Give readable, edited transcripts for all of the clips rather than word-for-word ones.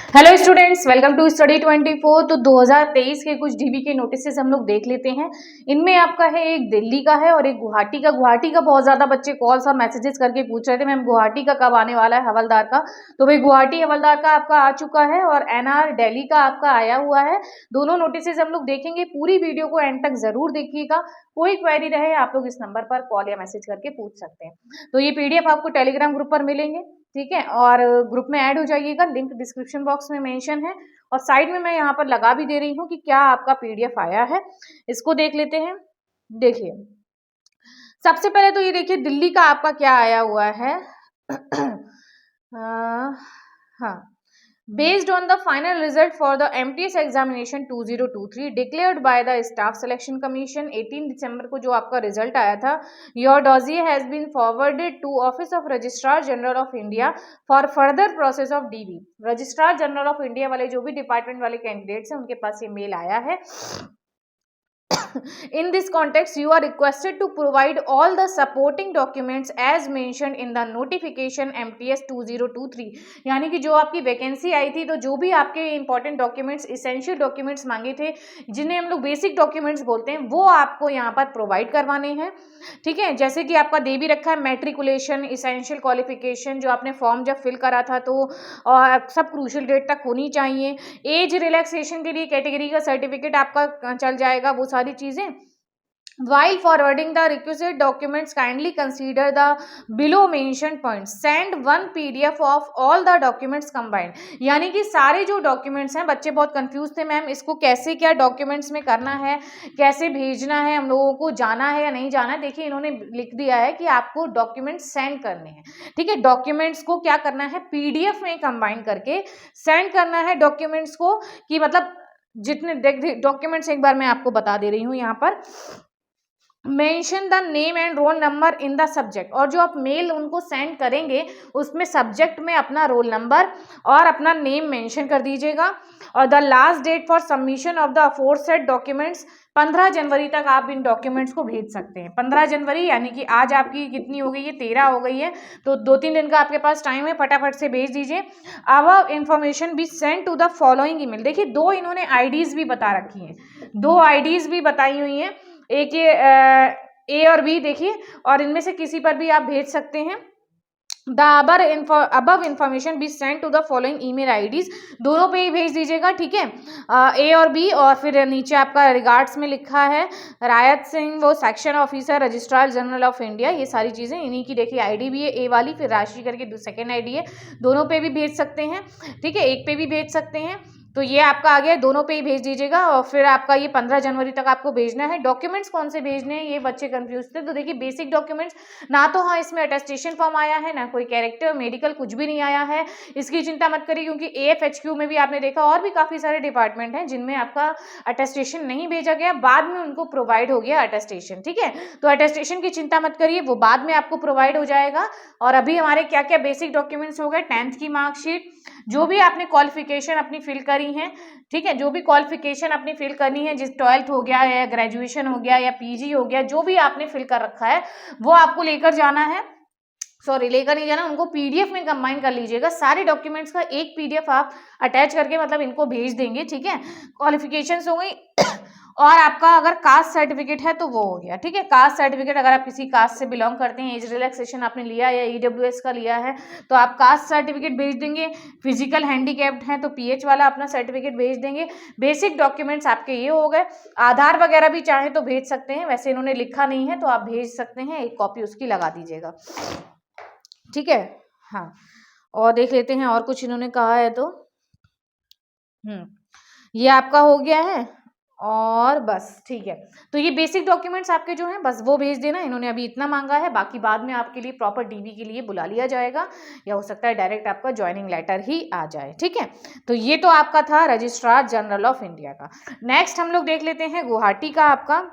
Hello students, welcome to study 24। तो 2023 के कुछ डीबी के नोटिसेस हम लोग देख लेते हैं। इनमें आपका है एक दिल्ली का है और एक गुवाहाटी का। गुवाहाटी का बहुत ज्यादा बच्चे कॉल्स और मैसेजेस करके पूछ रहे थे मैम गुवाहाटी का कब आने वाला है हवलदार का। तो भाई गुवाहाटी हवलदार का आपका आ चुका है और एनआर दिल्ली का आपका आया हुआ है। दोनों नोटिसेस हम लोग देखेंगे। पूरी वीडियो को एंड तक जरूर देखिएगा। कोई क्वेरी रहे आप लोग इस नंबर पर कॉल या मैसेज करके पूछ सकते हैं। तो ये पीडीएफ आपको टेलीग्राम ग्रुप पर मिलेंगे, ठीक है। और ग्रुप में ऐड हो जाइएगा, लिंक डिस्क्रिप्शन बॉक्स में मेंशन है और साइड में मैं यहाँ पर लगा भी दे रही हूँ कि क्या आपका पीडीएफ आया है। इसको देख लेते हैं। देखिए, सबसे पहले तो ये देखिए दिल्ली का आपका क्या आया हुआ है। हाँ, based on the final result for the MTS examination 2023 declared by the staff selection commission 18 दिसंबर को जो आपका रिजल्ट आया था, your dossier has been forwarded to office of registrar general of India for further process of DB। Registrar general of India वाले जो भी department वाले candidates हैं उनके पास ये मेल आया है। In this context, you are requested to provide all the supporting documents as mentioned in the notification MTS 2023। यानी कि जो आपकी वैकेंसी आई थी तो जो भी आपके इंपॉर्टेंट डॉक्यूमेंट्स, इसेंशियल डॉक्यूमेंट्स मांगे थे, जिन्हें हम लोग बेसिक डॉक्यूमेंट्स बोलते हैं, वो आपको यहाँ पर प्रोवाइड करवाने हैं, ठीक है। जैसे कि आपका दे भी रखा है मैट्रिकुलेशन, इसेंशियल क्वालिफिकेशन जो आपने फॉर्म जब फिल करा था तो सब क्रूशियल डेट तक होनी चाहिए। एज रिलैक्सेशन के लिए कैटेगरी का सर्टिफिकेट आपका चल जाएगा, वो सारी चीजें। While forwarding the requisite documents, kindly consider the below mentioned points. Send one PDF of all the documents combined। यानी कि सारे जो डॉक्यूमेंट्स हैं, बच्चे बहुत कंफ्यूज थे मैम इसको कैसे क्या डॉक्यूमेंट्स में करना है, कैसे भेजना है, हम लोगों को जाना है या नहीं जाना है। देखिए इन्होंने लिख दिया है कि आपको डॉक्यूमेंट्स सेंड करने हैं, ठीक है। डॉक्यूमेंट्स को क्या करना है, पीडीएफ में कंबाइन करके सेंड करना है डॉक्यूमेंट्स को। कि मतलब जितने डॉक्यूमेंट्स, एक बार मैं आपको बता दे रही हूँ यहाँ पर, mention the name and roll number in the subject. और जो आप मेल उनको सेंड करेंगे उसमें सब्जेक्ट में अपना रोल नंबर और अपना नेम मेंशन कर दीजिएगा। और the last date for submission of the aforesaid documents 15 जनवरी तक आप इन डॉक्यूमेंट्स को भेज सकते हैं। 15 जनवरी यानी कि आज आपकी कितनी हो गई है, 13 हो गई है, तो 2-3 दिन का आपके पास टाइम है, फटाफट से भेज दीजिए। अब information be sent to the following email. देखिए दो इन्होंने आईडीज भी बता रखी हैं, दो आईडीज भी बताई हुई हैं, एक ये ए और बी देखिए, और इनमें से किसी पर भी आप भेज सकते हैं। The above information be sent to the following email IDs। दोनों पे ही भेज दीजिएगा, ठीक है, ए और बी। और फिर नीचे आपका रिगार्ड्स में लिखा है रायत सिंह, वो section officer registrar general of India. ये सारी चीज़ें इन्हीं की देखिए आईडी भी है, ए वाली, फिर राशि करके सेकेंड आईडी है। दोनों पे भी भेज सकते हैं, ठीक है, एक पे भी भेज सकते हैं। तो ये आपका आ गया, दोनों पे ही भेज दीजिएगा। और फिर आपका ये 15 जनवरी तक आपको भेजना है। डॉक्यूमेंट्स कौन से भेजने हैं ये बच्चे कंफ्यूज थे। तो देखिए बेसिक डॉक्यूमेंट्स ना तो हाँ इसमें अटेस्टेशन फॉर्म आया है, ना कोई कैरेक्टर मेडिकल, कुछ भी नहीं आया है। इसकी चिंता मत करिए क्योंकि एएफएचक्यू में भी आपने देखा और भी काफ़ी सारे डिपार्टमेंट हैं जिनमें आपका अटेस्टेशन नहीं भेजा गया, बाद में उनको प्रोवाइड हो गया अटेस्टेशन, ठीक है। तो अटेस्टेशन की चिंता मत करिए, वो बाद में आपको प्रोवाइड हो जाएगा। और अभी हमारे क्या क्या बेसिक डॉक्यूमेंट्स हो गए, 10th की मार्कशीट, जो भी आपने क्वालिफिकेशन अपनी फिल करी है, ठीक है, जो भी क्वालिफिकेशन अपनी फिल करनी है, जिस 12th हो गया या ग्रेजुएशन हो गया या पीजी हो गया, जो भी आपने फिल कर रखा है वो आपको लेकर जाना है। सॉरी, लेकर नहीं जाना, उनको पीडीएफ में कंबाइन कर लीजिएगा। सारे डॉक्यूमेंट्स का एक पीडीएफ आप अटैच करके मतलब इनको भेज देंगे, ठीक है। क्वालिफिकेशंस हो गई और आपका अगर कास्ट सर्टिफिकेट है तो वो हो गया, ठीक है। कास्ट सर्टिफिकेट अगर आप किसी कास्ट से बिलोंग करते हैं, एज रिलैक्सेशन आपने लिया या ईडब्ल्यूएस का लिया है तो आप कास्ट सर्टिफिकेट भेज देंगे। फिजिकल हैंडीकैप्ड हैं तो पीएच वाला अपना सर्टिफिकेट भेज देंगे। बेसिक डॉक्यूमेंट्स आपके ये हो गए। आधार वगैरह भी चाहे तो भेज सकते हैं, वैसे इन्होंने लिखा नहीं है तो आप भेज सकते हैं, एक कॉपी उसकी लगा दीजिएगा, ठीक है। हाँ, और देख लेते हैं और कुछ इन्होंने कहा है तो ये आपका हो गया है और बस, ठीक है। तो ये बेसिक डॉक्यूमेंट्स आपके जो हैं बस वो भेज देना। इन्होंने अभी इतना मांगा है, बाकी बाद में आपके लिए प्रॉपर डीबी के लिए बुला लिया जाएगा या हो सकता है डायरेक्ट आपका ज्वाइनिंग लेटर ही आ जाए, ठीक है। तो ये तो आपका था रजिस्ट्रार जनरल ऑफ इंडिया का। नेक्स्ट हम लोग देख लेते हैं गुवाहाटी का आपका।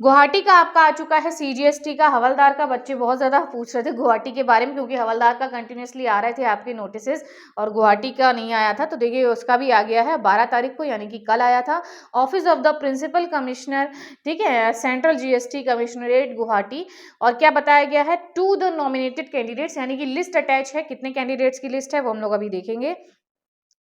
गुवाहाटी का आपका आ चुका है सीजीएसटी का हवलदार का। बच्चे बहुत ज़्यादा पूछ रहे थे गुवाहाटी के बारे में क्योंकि हवलदार का कंटिन्यूसली आ रहे थे आपके नोटिसेस और गुवाहाटी का नहीं आया था। तो देखिए उसका भी आ गया है 12 तारीख को, यानी कि कल आया था। Office of the principal commissioner, ठीक है, सेंट्रल जीएसटी कमिश्नरेट गुवाहाटी। और क्या बताया गया है, टू द नॉमिनेटेड कैंडिडेट्स, यानी कि लिस्ट अटैच है। कितने कैंडिडेट्स की लिस्ट है वो हम लोग अभी देखेंगे।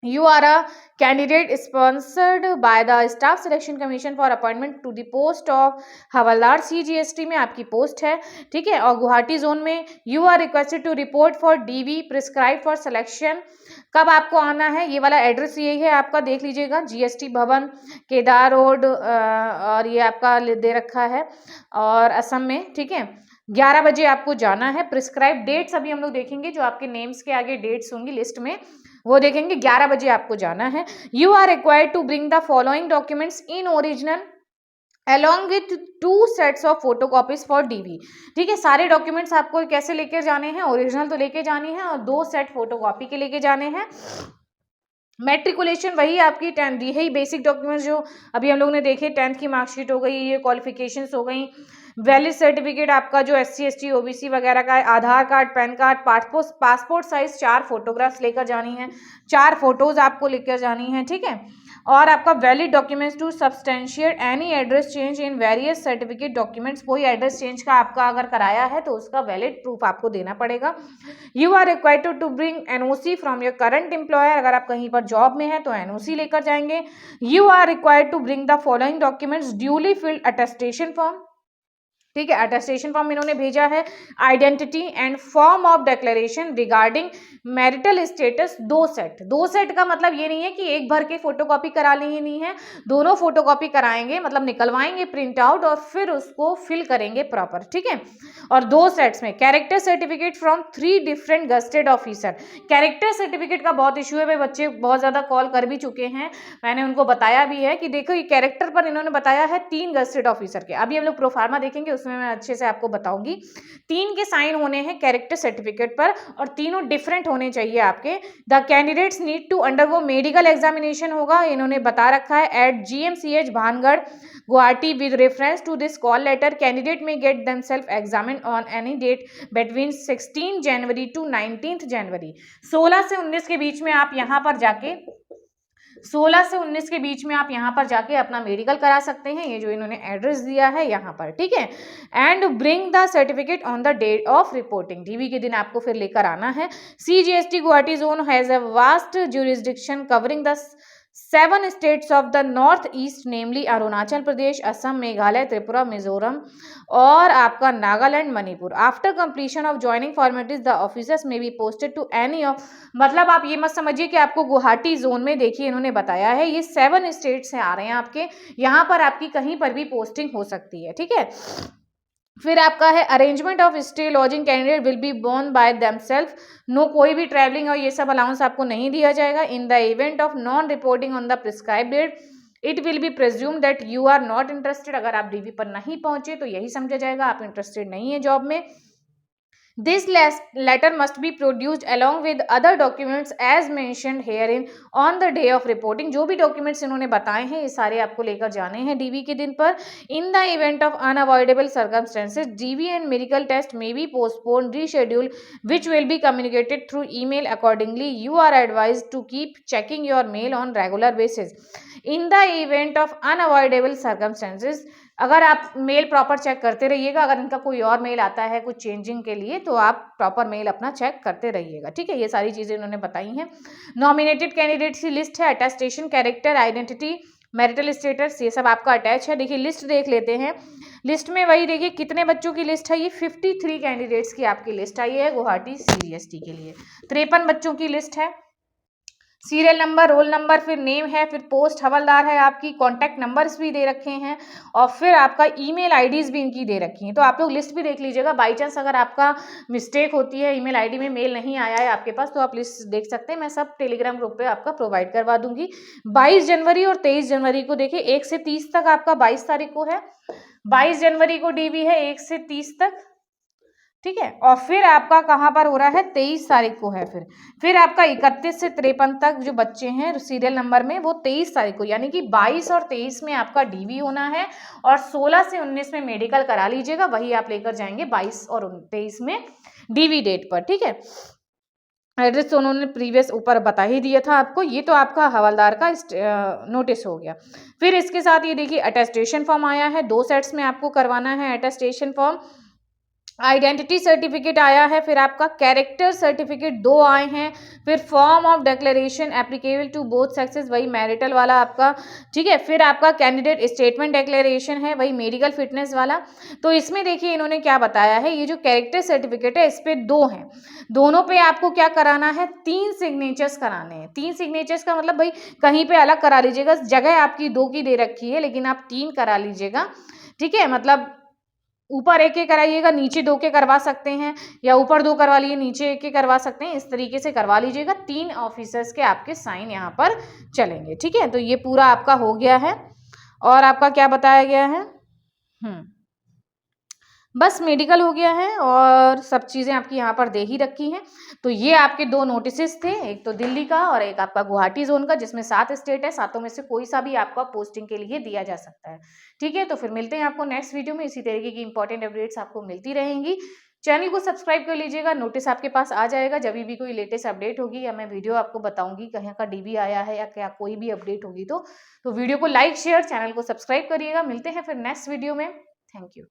You are a candidate sponsored by the Staff Selection Commission for appointment to the post of havildar CGST में आपकी पोस्ट है, ठीक है। और गुवाहाटी जोन में you are requested to report for DV prescribe for selection. कब आपको आना है, ये वाला एड्रेस यही है आपका, देख लीजिएगा, GST भवन, केदार रोड, और ये आपका दे रखा है, और असम में, ठीक है। 11 बजे आपको जाना है। प्रिस्क्राइब डेट्स अभी हम लोग देखेंगे, जो आपके नेम्स के आगे डेट्स होंगी लिस्ट में वो देखेंगे। 11 बजे आपको जाना है। You are required to bring the following documents in original along with 2 sets of photocopies for DV, ठीक है। सारे डॉक्यूमेंट्स आपको कैसे लेकर जाने हैं, ओरिजिनल तो लेके जानी है और 2 सेट फोटोकॉपी के लेके जाने हैं। मेट्रिकुलेशन वही आपकी 10 यही बेसिक डॉक्यूमेंट्स जो अभी हम लोग ने देखे, 10th की मार्कशीट हो गई, ये क्वालिफिकेशंस हो गई, वैलिड सर्टिफिकेट आपका जो SC ST OBC वगैरह का है, Aadhaar card, PAN card, passport size 4 photographs लेकर जानी है, 4 फोटोज आपको लेकर जानी है, ठीक है। और आपका valid documents to substantiate any address change in various certificate documents, कोई एड्रेस चेंज का आपका अगर कराया है तो उसका वैलिड प्रूफ आपको देना पड़ेगा। You are required to bring NOC from your current employer, अगर आप कहीं पर जॉब में है तो NOC लेकर जाएंगे। You are required to bring the following documents duly filled attestation form, ठीक है। अटेस्टेशन फॉर्म इन्होंने भेजा है, identity and form of declaration regarding marital status, 2 set. 2 set का मतलब ये नहीं है कि एक भर के फोटोकॉपी करा लेनी है, दोनों फोटोकॉपी कराएंगे, मतलब निकलवाएंगे प्रिंट आउट और फिर उसको फिल करेंगे प्रॉपर, ठीक है। और 2 सेट्स में character certificate from 3 different gazetted officer. Character certificate का बहुत इशू है भाई, बच्चे बहुत ज्यादा कॉल कर भी चुके हैं, मैंने उनको बताया भी है कि देखो ये कैरेक्टर पर इन्होंने बताया है 3 गस्टेड ऑफिसर के। अभी हम लोग प्रोफार्मा देखेंगे, उसमें मैं अच्छे से आपको बताऊंगी। 3 के साइन होने हैं कैरेक्टर सर्टिफिकेट पर और तीनों डिफरेंट होने चाहिए आपके। The candidates need to undergo medical examination होगा, इन्होंने बता रखा है, at GMCH Bhangagarh Guwahati. With reference to this call letter candidate may get themselves examine on any date between 16 January to 19 January. 16 से 19 के बीच में आप यहाँ पर जाके 16 से 19 के बीच में आप यहाँ पर जाके अपना मेडिकल करा सकते हैं, ये जो इन्होंने एड्रेस दिया है यहाँ पर, ठीक है। And bring the certificate on the date of reporting, DV के दिन आपको फिर लेकर आना है। CGST Guwahati zone has a vast jurisdiction covering the 7 states of the North East, namely Arunachal Pradesh, Assam, Meghalaya, Tripura, Mizoram और आपका Nagaland, Manipur. After completion of joining formalities the officers may be posted to any of, मतलब आप ये मत समझिए कि आपको गुवाहाटी जोन में, देखिए इन्होंने बताया है ये 7 स्टेट से आ रहे हैं आपके, यहाँ पर आपकी कहीं पर भी पोस्टिंग हो सकती है, ठीक है। फिर आपका है arrangement of stay lodging candidate will be borne by themselves, no कोई भी ट्रैवलिंग और ये सब अलाउंस आपको नहीं दिया जाएगा। In the event of non reporting on the prescribe date it will be presume that you are not interested, अगर आप DV पर नहीं पहुंचे तो यही समझा जाएगा आप इंटरेस्टेड नहीं है जॉब में। This letter must be produced along with other documents as mentioned herein on the day of reporting। जो भी डॉक्यूमेंट्स इन्होंने बताए हैं ये सारे आपको लेकर जाने हैं DV के दिन पर। In the event of unavoidable circumstances, DV and medical test may be postponed, rescheduled, which will be communicated through email accordingly. You are advised to keep checking your mail on regular basis. In the event of unavoidable circumstances, अगर आप mail proper check करते रहिएगा, अगर इनका कोई और mail आता है कुछ चेंजिंग के लिए तो आप प्रॉपर मेल अपना चेक करते रहिएगा, ठीक है। ये सारी चीज़ें इन्होंने बताई हैं। नॉमिनेटेड कैंडिडेट्स की लिस्ट है, attestation, character, identity, marital status, ये सब आपका अटैच है। देखिए लिस्ट देख लेते हैं, लिस्ट में वही देखिए कितने बच्चों की लिस्ट है, ये 53 कैंडिडेट्स की आपकी लिस्ट आई है गुवाहाटी CGST के लिए। 53 बच्चों की लिस्ट है। सीरियल नंबर, रोल नंबर, फिर नेम है, फिर पोस्ट हवलदार है आपकी, कॉन्टैक्ट नंबर्स भी दे रखे हैं और फिर आपका ईमेल आईडीज भी इनकी दे रखी हैं। तो आप लोग लिस्ट भी देख लीजिएगा, बाई चांस अगर आपका मिस्टेक होती है, ईमेल आईडी में मेल नहीं आया है आपके पास, तो आप लिस्ट देख सकते हैं। मैं सब टेलीग्राम ग्रुप पे आपका प्रोवाइड करवा दूंगी। 22 जनवरी और 23 जनवरी को देखिए 1 से 30 तक आपका 22 तारीख को है, 22 जनवरी को DV है 1 से 30 तक, ठीक है। और फिर आपका कहाँ पर हो रहा है, 23 तारीख को है। फिर आपका 31 से 53 तक जो बच्चे हैं सीरियल नंबर में वो 23 तारीख को, यानी कि 22 और 23 में आपका DV होना है और 16 से 19 में मेडिकल करा लीजिएगा, वही आप लेकर जाएंगे 22 और 23 में DV डेट पर, ठीक है। एड्रेस तो उन्होंने प्रीवियस ऊपर बता ही दिया था आपको। ये तो आपका हवलदार का नोटिस हो गया। फिर इसके साथ ये देखिए अटेस्टेशन फॉर्म आया है, 2 सेट्स में आपको करवाना है अटेस्टेशन फॉर्म। आइडेंटिटी सर्टिफिकेट आया है, फिर आपका कैरेक्टर सर्टिफिकेट 2 आए हैं, फिर form of declaration applicable to both sexes, वही मैरिटल वाला आपका, ठीक है। फिर आपका कैंडिडेट स्टेटमेंट डिक्लेरेशन है, वही मेडिकल फिटनेस वाला। तो इसमें देखिए इन्होंने क्या बताया है, ये जो कैरेक्टर सर्टिफिकेट है इस पे 2 हैं, दोनों पे आपको क्या कराना है, 3 सिग्नेचर्स कराने हैं। 3 सिग्नेचर्स का मतलब भाई कहीं पे अलग करा लीजिएगा, जगह आपकी 2 की दे रखी है लेकिन आप 3 करा लीजिएगा, ठीक है। मतलब ऊपर एक के कराइएगा, नीचे 2 के करवा सकते हैं, या ऊपर 2 करवा लिए नीचे 1 के करवा सकते हैं, इस तरीके से करवा लीजिएगा। 3 ऑफिसर्स के आपके साइन यहाँ पर चलेंगे, ठीक है। तो ये पूरा आपका हो गया है। और आपका क्या बताया गया है, बस मेडिकल हो गया है और सब चीज़ें आपकी यहाँ पर दे ही रखी हैं। तो ये आपके 2 नोटिसेस थे, एक तो दिल्ली का और एक आपका गुवाहाटी जोन का, जिसमें 7 स्टेट है, सातों में से कोई सा भी आपका पोस्टिंग के लिए दिया जा सकता है, ठीक है। तो फिर मिलते हैं आपको नेक्स्ट वीडियो में, इसी तरीके की इंपॉर्टेंट अपडेट्स आपको मिलती रहेंगी। चैनल को सब्सक्राइब कर लीजिएगा, नोटिस आपके पास आ जाएगा जब भी कोई लेटेस्ट अपडेट होगी, या मैं वीडियो आपको बताऊंगी कहीं का डीबी आया है या क्या कोई भी अपडेट होगी। तो वीडियो को लाइक शेयर, चैनल को सब्सक्राइब करिएगा। मिलते हैं फिर नेक्स्ट वीडियो में। Thank you.